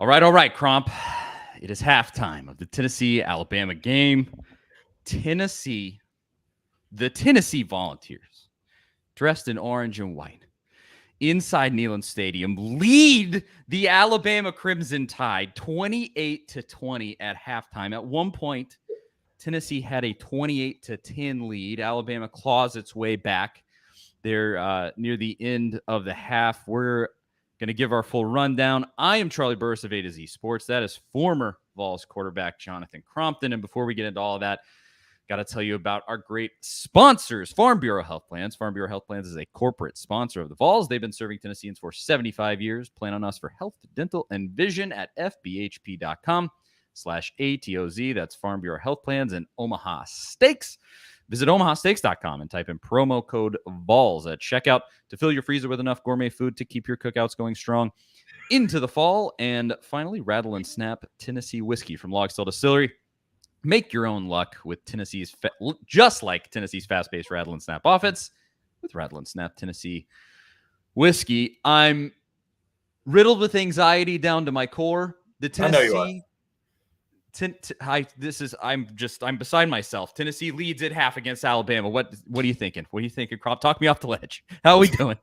All right, Cromp. It is halftime of the Tennessee-Alabama game. The Tennessee Volunteers, dressed in orange and white, inside Neyland Stadium, lead the Alabama Crimson Tide 28-20 at halftime. At one point, Tennessee had a 28-10 lead. Alabama claws its way back. They're near the end of the half. We're going to give our full rundown. I am Charlie Burris of A to Z Sports. That is former Vols quarterback Jonathan Crompton. And before we get into all of that, got to tell you about our great sponsors, Farm Bureau Health Plans. Farm Bureau Health Plans is a corporate sponsor of the Vols. They've been serving Tennesseans for 75 years. Plan on us for health, dental, and vision at fbhp.com/ATOZ. That's Farm Bureau Health Plans and Omaha Steaks. Visit omahasteaks.com and type in promo code VOLS at checkout to fill your freezer with enough gourmet food to keep your cookouts going strong into the fall. And finally, Rattle and Snap Tennessee whiskey from Logstall Distillery. Make your own luck with just like Tennessee's fast-paced Rattle and Snap offense with Rattle and Snap Tennessee whiskey. I'm riddled with anxiety down to my core. The Tennessee. I know you are. I'm beside myself. Tennessee leads at half against Alabama. What are you thinking? What are you thinking, Crop? Talk me off the ledge. How are we doing?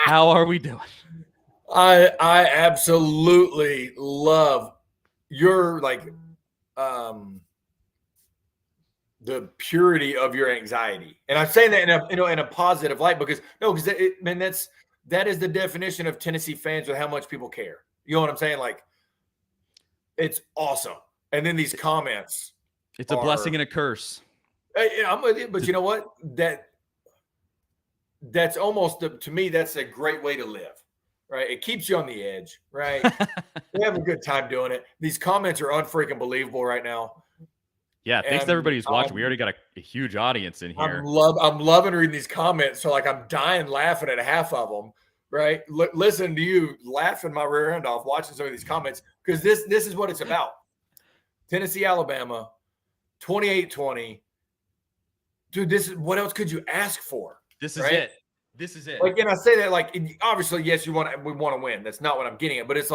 How are we doing? I absolutely love your the purity of your anxiety, and I'm saying that in a positive light because that is the definition of Tennessee fans with how much people care. You know what I'm saying? Like, it's awesome. And then these comments. It's a blessing and a curse. I'm with you, but you know what? That's almost, to me, that's a great way to live, right? It keeps you on the edge, right? We have a good time doing it. These comments are unfreaking believable right now. Yeah, thanks to everybody who's watching. We already got a huge audience in here. I'm loving reading these comments. So, I'm dying laughing at half of them. Right. Listen to you laughing my rear end off watching some of these comments because this is what it's about. Tennessee, Alabama, 28-20. Dude, this is what else could you ask for? This is it. This is it. And I say that obviously, yes, we want to win. That's not what I'm getting at, but it's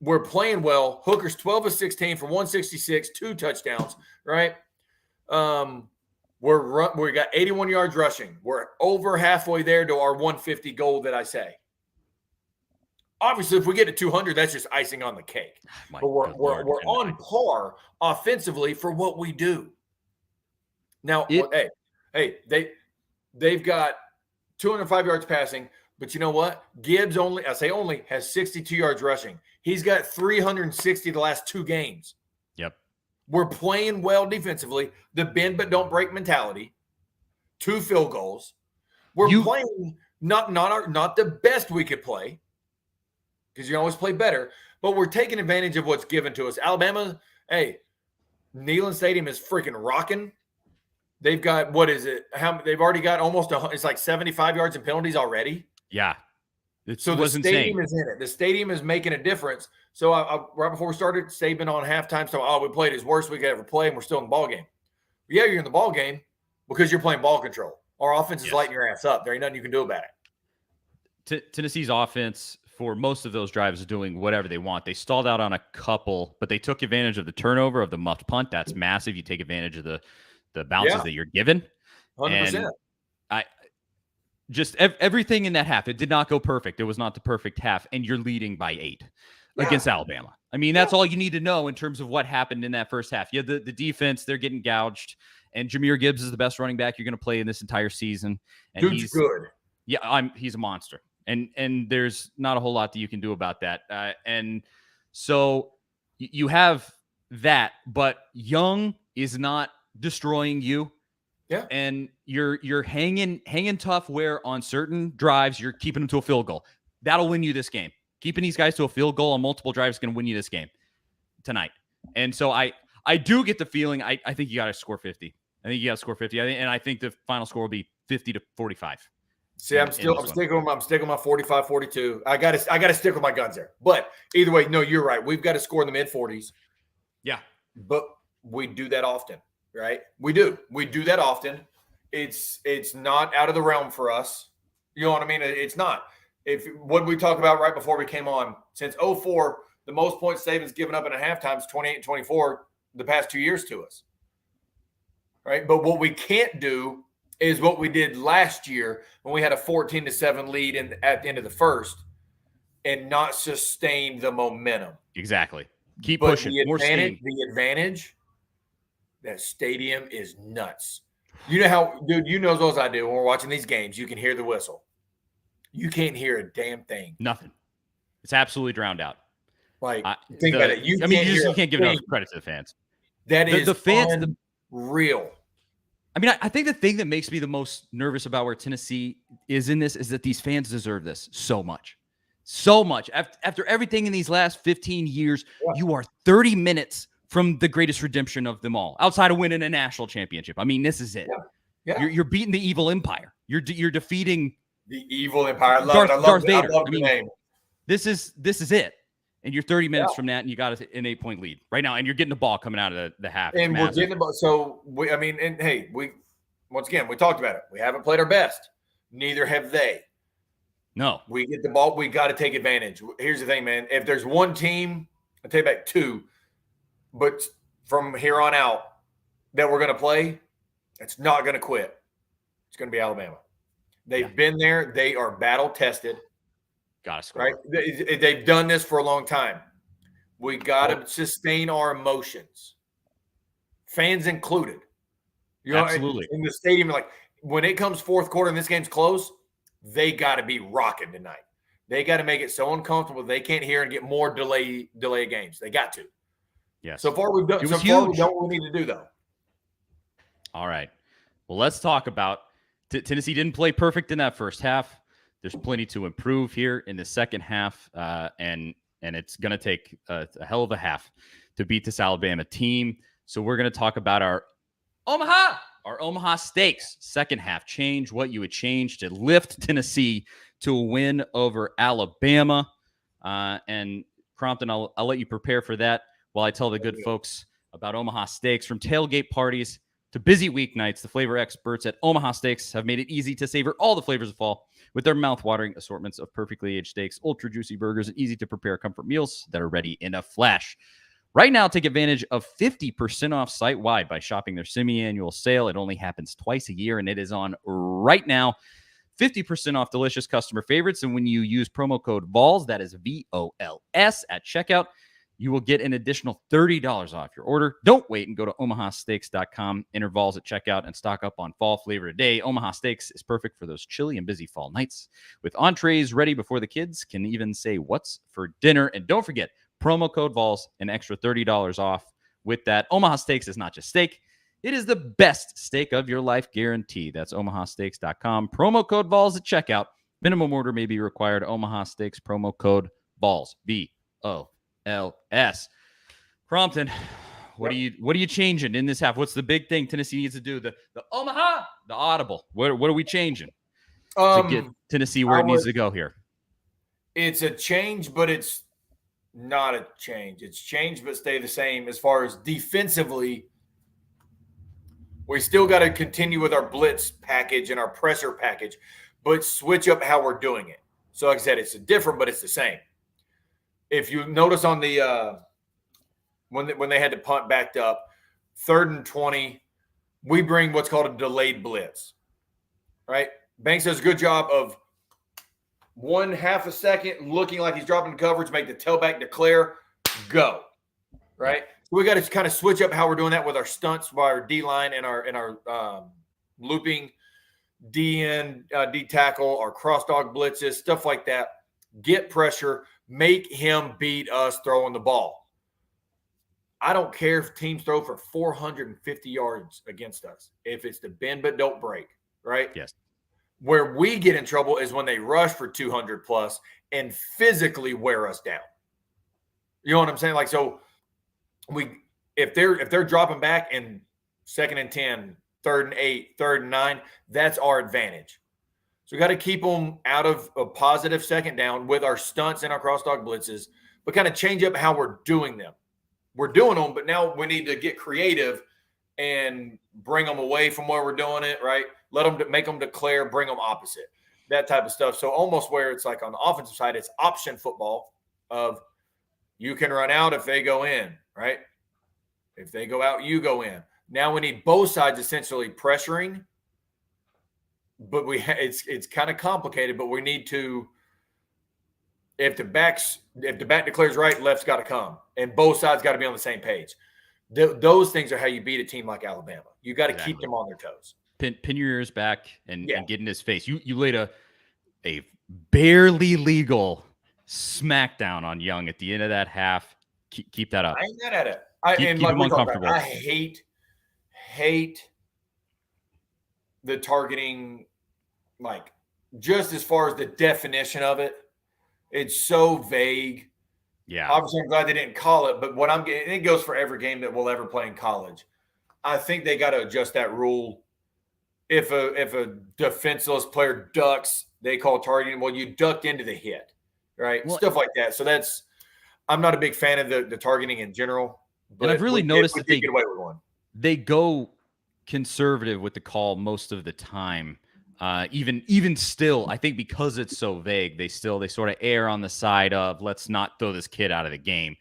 we're playing well. Hooker's 12 of 16 for 166, 2 touchdowns, right? We got 81 yards rushing. We're over halfway there to our 150 goal that I say. Obviously, if we get to 200, that's just icing on the cake. But we're on par offensively for what we do. Now, they've got 205 yards passing, but you know what? Gibbs only has 62 yards rushing. He's got 360 the last 2 games. Yep. We're playing well defensively, the bend but don't break mentality, 2 field goals. We're playing not the best we could play because you always play better, but we're taking advantage of what's given to us. Alabama, Neyland Stadium is freaking rocking. They've got, they've already got almost it's 75 yards in penalties already. Yeah. So the stadium is in it. The stadium is making a difference. So right before we started, Saban on halftime, we played as worst we could ever play, and we're still in the ball game. Yeah, you're in the ball game because you're playing ball control. Our offense is lighting your ass up. There ain't nothing you can do about it. Tennessee's offense for most of those drives is doing whatever they want. They stalled out on a couple, but they took advantage of the turnover of the muffed punt. That's massive. You take advantage of the bounces that you're given. 100%. And just everything in that half, it did not go perfect. It was not the perfect half, and you're leading by 8 against Alabama. I mean, that's all you need to know in terms of what happened in that first half. Yeah, the defense, they're getting gouged, and Jahmyr Gibbs is the best running back you're going to play in this entire season. And Dude's good. Yeah, he's a monster, and there's not a whole lot that you can do about that. And so you have that, but Young is not destroying you. Yeah. And you're hanging tough where on certain drives you're keeping them to a field goal. That'll win you this game. Keeping these guys to a field goal on multiple drives is going to win you this game tonight. And so I do get the feeling I think you got to score 50. I think you got to score 50. And I think the final score will be 50-45. See, I'm sticking with my 45-42. I got to stick with my guns there. But either way, no, you're right. We've got to score in the mid-40s. Yeah. But we do that often. Right? We do that often. It's not out of the realm for us. You know what I mean? It's not. if what we talked about right before we came on, since 04, the most points Saban's given up in a halftime is 28 and 24 the past 2 years to us. Right? But what we can't do is what we did last year when we had a 14-7 lead at the end of the first and not sustain the momentum. Exactly. Keep pushing. The advantage, that stadium is nuts. You know how, dude, you know as well as I do, when we're watching these games, you can hear the whistle. You can't hear a damn thing. Nothing. It's absolutely drowned out. Like, think about it. You can't give enough credit to the fans. That is the fans, real. I mean, I think the thing that makes me the most nervous about where Tennessee is in this is that these fans deserve this so much. So much. After everything in these last 15 years, you are 30 minutes from the greatest redemption of them all, outside of winning a national championship. I mean, this is it. Yeah. You're beating the evil empire. You're defeating the evil empire. I love Darth Vader. I love the name. This is it. And you're 30 minutes from that, and you got an 8-point lead right now, and you're getting the ball coming out of the half. And we're getting the ball. So, once again, we talked about it. We haven't played our best. Neither have they. No. We get the ball. We got to take advantage. Here's the thing, man. If there's one team, I'll take back two, but from here on out that we're going to play, it's not going to quit. It's going to be Alabama. They've been there. They are battle-tested. Got to score. Right? They've done this for a long time. We got to sustain our emotions, fans included. You know, absolutely. In the stadium, like when it comes fourth quarter and this game's close, they got to be rocking tonight. They got to make it so uncomfortable they can't hear and get more delay games. They got to. Yes. So far we've done. So far we've done what we need to do, though. All right. Well, let's talk about Tennessee didn't play perfect in that first half. There's plenty to improve here in the second half, and it's going to take a hell of a half to beat this Alabama team. So we're going to talk about our Omaha Steaks second half change, what you would change to lift Tennessee to a win over Alabama. And Crompton, I'll let you prepare for that while I tell the good folks about Omaha Steaks. From tailgate parties to busy weeknights, the flavor experts at Omaha Steaks have made it easy to savor all the flavors of fall with their mouth-watering assortments of perfectly aged steaks, ultra-juicy burgers, and easy-to-prepare comfort meals that are ready in a flash. Right now, take advantage of 50% off site-wide by shopping their semi-annual sale. It only happens twice a year, and it is on right now. 50% off delicious customer favorites, and when you use promo code VOLS, that is VOLS, at checkout, you will get an additional $30 off your order. Don't wait and go to omahasteaks.com, enter VOLS at checkout, and stock up on fall flavor today. Omaha Steaks is perfect for those chilly and busy fall nights, with entrees ready before the kids can even say what's for dinner. And don't forget, promo code VOLS, an extra $30 off with that. Omaha Steaks is not just steak. It is the best steak of your life guarantee. That's omahasteaks.com. Promo code VOLS at checkout. Minimum order may be required. Omaha Steaks, promo code VOLS. VOLS. Crompton, what are you changing in this half? What's the big thing Tennessee needs to do? The Omaha, the audible. What are we changing to get Tennessee where it needs to go here? It's a change, but it's not a change. It's change, but stay the same as far as defensively. We still got to continue with our blitz package and our pressure package, but switch up how we're doing it. So like I said, it's different, but it's the same. If you notice on the when they had to punt backed up, 3rd and 20, we bring what's called a delayed blitz, right? Banks does a good job of 1/2 a second looking like he's dropping coverage, make the tailback declare, go, right? We got to kind of switch up how we're doing that with our stunts by our D-line and our looping D-end, D-tackle, our cross-dog blitzes, stuff like that. Get pressure, make him beat us throwing the ball. I don't care if teams throw for 450 yards against us. If it's the bend but don't break, right? Yes. Where we get in trouble is when they rush for 200 plus and physically wear us down. You know what I'm saying? Like, so if they're dropping back in 2nd and 10, 3rd and 8, 3rd and 9, that's our advantage. So we got to keep them out of a positive second down with our stunts and our cross-dog blitzes, but kind of change up how we're doing them. We're doing them, but now we need to get creative and bring them away from where we're doing it, right? Let them make them declare, bring them opposite. that type of stuff. So almost where it's like on the offensive side, it's option football of you can run out if they go in, right? If they go out, you go in. Now we need both sides essentially pressuring, but it's kind of complicated. But we need to, if the back declares right, left's got to come, and both sides got to be on the same page. Those things are how you beat a team like Alabama. You got to keep them on their toes. Pin your ears back and get in his face. You laid a barely legal smackdown on Young at the end of that half. Keep that up. I ain't mad at it. Keep him uncomfortable. I hate the targeting, like just as far as the definition of it. It's so vague. Yeah. Obviously, I'm glad they didn't call it, but what I'm getting, it goes for every game that we'll ever play in college. I think they got to adjust that rule. If a defenseless player ducks, they call targeting. Well, you ducked into the hit, right? Well, stuff like that. So I'm not a big fan of the targeting in general. But I've really noticed that get away with one. They go conservative with the call most of the time. Even still, I think because it's so vague, they sort of err on the side of let's not throw this kid out of the game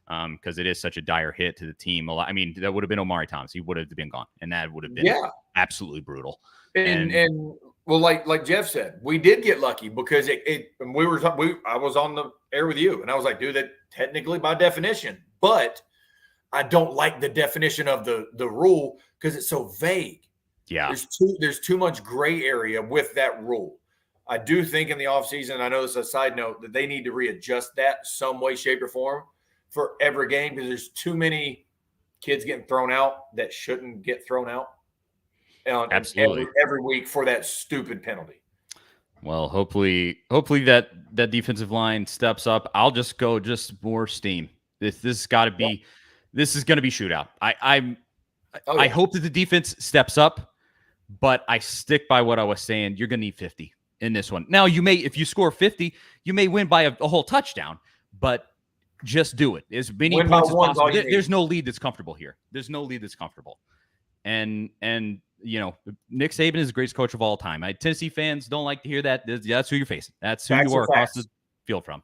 because it is such a dire hit to the team. I mean, that would have been Omari Thomas. He would have been gone, and that would have been absolutely brutal. And well, like Jeff said, we did get lucky because I was on the air with you, and I was like, dude, that technically by definition, but I don't like the definition of the rule because it's so vague. Yeah. There's too much gray area with that rule. I do think in the offseason, I know this is a side note, that they need to readjust that some way, shape, or form for every game because there's too many kids getting thrown out that shouldn't get thrown out. Absolutely. Every week for that stupid penalty. Well, hopefully that defensive line steps up. I'll just go more steam. This has got to be this is going to be shootout. I hope that the defense steps up. But I stick by what I was saying. You're going to need 50 in this one. Now, if you score 50, you may win by a whole touchdown, but just do it. As many points as possible. There's no lead that's comfortable here. There's no lead that's comfortable. And you know, Nick Saban is the greatest coach of all time. Tennessee fans don't like to hear that. That's who you're facing. That's who you are across the field from.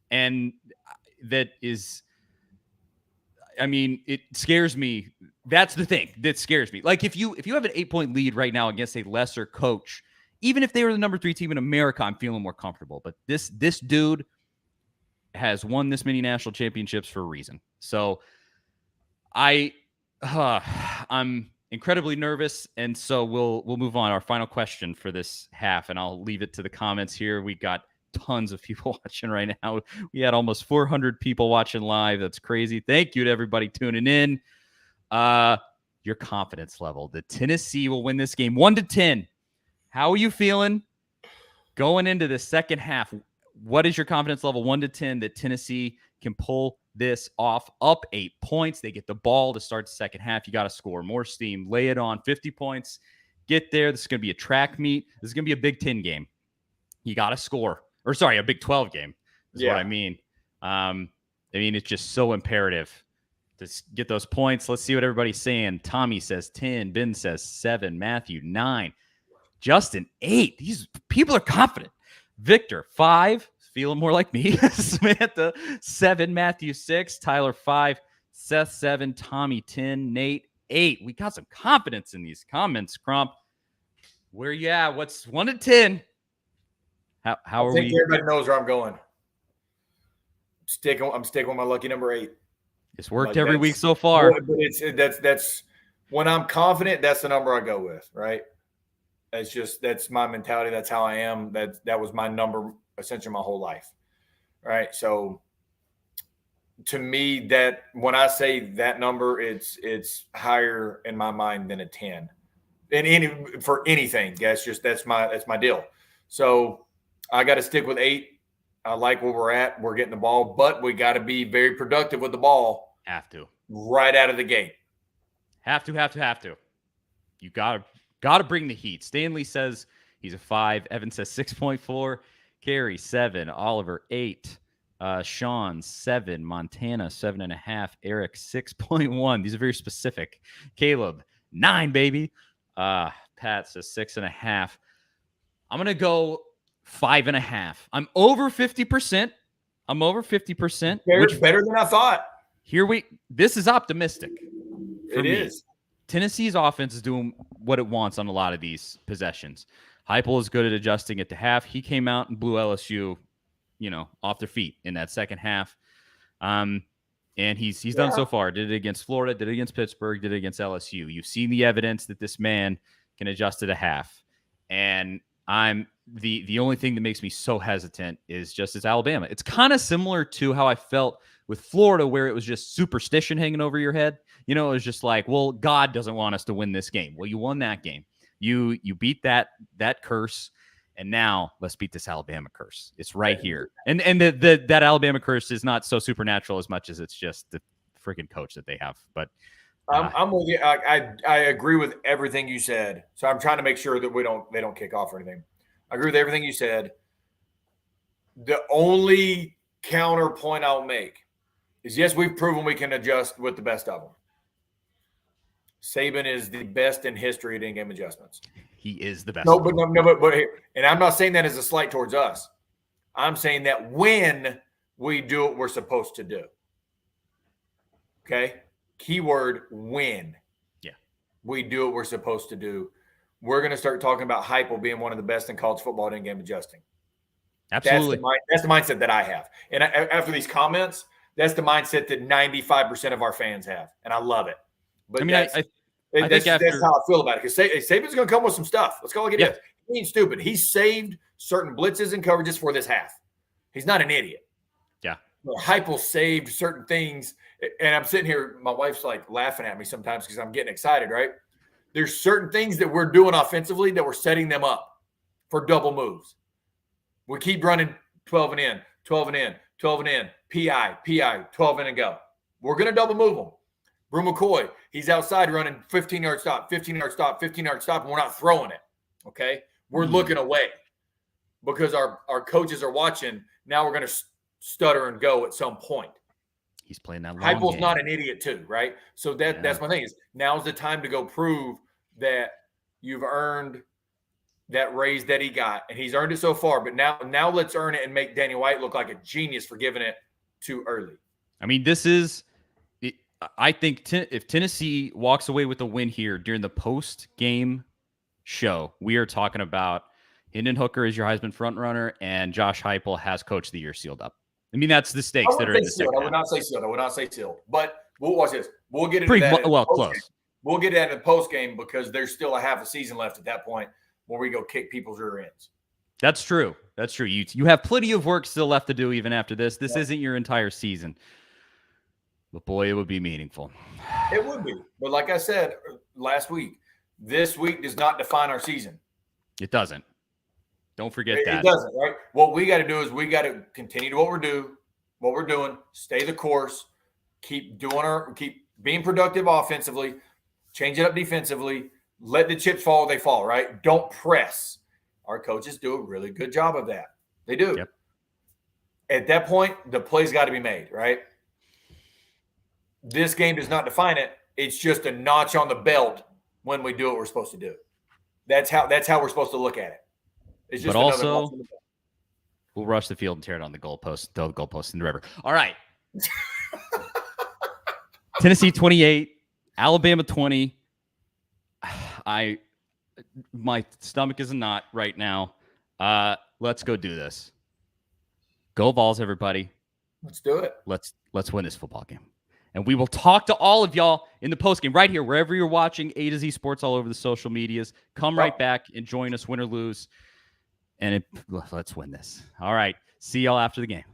And that is, I mean, it scares me. That's the thing that scares me. Like if you have an 8-point lead right now against a lesser coach, even if they were the number 3 team in America, I'm feeling more comfortable. But this dude has won this many national championships for a reason. So I'm incredibly nervous, and so we'll move on. Our final question for this half, and I'll leave it to the comments here. We got tons of people watching right now. We had almost 400 people watching live. That's crazy. Thank you to everybody tuning in. Your confidence level. The Tennessee will win this game 1-10. How are you feeling going into the second half? What is your confidence level 1-10 that Tennessee can pull this off? Up 8 points. They get the ball to start the second half. You got to score more steam. Lay it on 50 points. Get there. This is going to be a track meet. This is going to be a Big 10 game. You got to score. Or sorry, a Big 12 game is what I mean. It's just so imperative to get those points. Let's see what everybody's saying. Tommy says 10. Ben says 7. Matthew, 9. Justin, 8. These people are confident. Victor, 5. Feeling more like me. Samantha, 7. Matthew, 6. Tyler, 5. Seth, 7. Tommy, 10. Nate, 8. We got some confidence in these comments, Crump. Where you at? What's 1-10? How are we? Everybody knows where I'm going. I'm sticking with my lucky number 8. It's worked every week so far. But that's when I'm confident, that's the number I go with, right? That's my mentality. That's how I am. That was my number essentially my whole life. Right. So to me, that when I say that number, it's higher in my mind than a 10. And for anything, guys, that's my deal. So I got to stick with 8. I like where we're at. We're getting the ball, but we got to be very productive with the ball. Have to. Right out of the gate. Have to. You got to bring the heat. Stanley says he's a 5. Evan says 6.4. Carrie, 7. Oliver, 8. Sean, 7. Montana, 7.5. Eric, 6.1. These are very specific. Caleb, 9, baby. Pat says 6.5. I'm going to go 5.5. I'm over 50%. I'm over 50%. Better than I thought. This is optimistic. It is. Tennessee's offense is doing what it wants on a lot of these possessions. Heupel is good at adjusting at the half. He came out and blew LSU, off their feet in that second half. And he's done so far. Did it against Florida, did it against Pittsburgh, did it against LSU. You've seen the evidence that this man can adjust at a half. And I'm the only thing that makes me so hesitant is just as Alabama. It's kind of similar to how I felt with Florida, where it was just superstition hanging over your head. It was just like, well, God doesn't want us to win this game. Well, you won that game. You beat that curse, and now let's beat this Alabama curse. It's right here. And that Alabama curse is not so supernatural as much as it's just the freaking coach that they have. But I'm with you. I agree with everything you said. So I'm trying to make sure that they don't kick off or anything. I agree with everything you said. The only counterpoint I'll make is, yes, we've proven we can adjust with the best of them. Saban is the best in history at in-game adjustments. He is the best. But and I'm not saying that as a slight towards us. I'm saying that when we do what we're supposed to do. Okay? Keyword when. Yeah. We do what we're supposed to do. We're going to start talking about Heupel being one of the best in college football at in-game adjusting. Absolutely. That's the mindset that I have. And after these comments, that's the mindset that 95% of our fans have. And I love it. But I think that's how I feel about it. Because Saban's going to come with some stuff. Let's go look at it. He ain't stupid. He saved certain blitzes and coverages for this half. He's not an idiot. Yeah. Heupel saved certain things. And I'm sitting here, my wife's like laughing at me sometimes because I'm getting excited, right? There's certain things that we're doing offensively that we're setting them up for double moves. We keep running 12 and in, 12 and in, 12 and in, PI, 12 in and go. We're going to double move them. Brew McCoy, he's outside running 15-yard stop, 15-yard stop, 15-yard stop, and we're not throwing it, okay? We're looking away because our coaches are watching. Now we're going to stutter and go at some point. He's playing that long Heupel's game. not an idiot too, right? So that's my thing is now's the time to go prove that you've earned that raise that he got, and he's earned it so far. But now let's earn it and make Danny White look like a genius for giving it too early. I mean, I think if Tennessee walks away with a win here during the post-game show, we are talking about Hendon Hooker is your Heisman frontrunner, and Josh Heupel has Coach of the Year sealed up. I mean, that's the stakes that are in the second half. I would not say sealed. But we'll watch this. We'll get into that. Close. We'll get that in the post game because there's still a half a season left at that point where we go kick people's rear ends. That's true. You have plenty of work still left to do even after this. This isn't your entire season. But boy, it would be meaningful. It would be. But like I said last week, this week does not define our season. It doesn't. Don't forget that. It doesn't, right? What we got to do is we got to continue to what we're doing, stay the course, keep being productive offensively, change it up defensively, let the chips fall where they fall, right? Don't press. Our coaches do a really good job of that. They do. Yep. At that point, the play's got to be made, right? This game does not define it. It's just a notch on the belt when we do what we're supposed to do. That's how we're supposed to look at it. It's just but also, we'll rush the field and tear it on the goalpost, throw the goalpost in the river. All right. Tennessee 28, Alabama 20. My stomach is a knot right now. Let's go do this. Go Vols, everybody. Let's do it. Let's win this football game. And we will talk to all of y'all in the postgame right here, wherever you're watching A to Z Sports all over the social medias. Come right back and join us, win or lose. And let's win this. All right. See y'all after the game.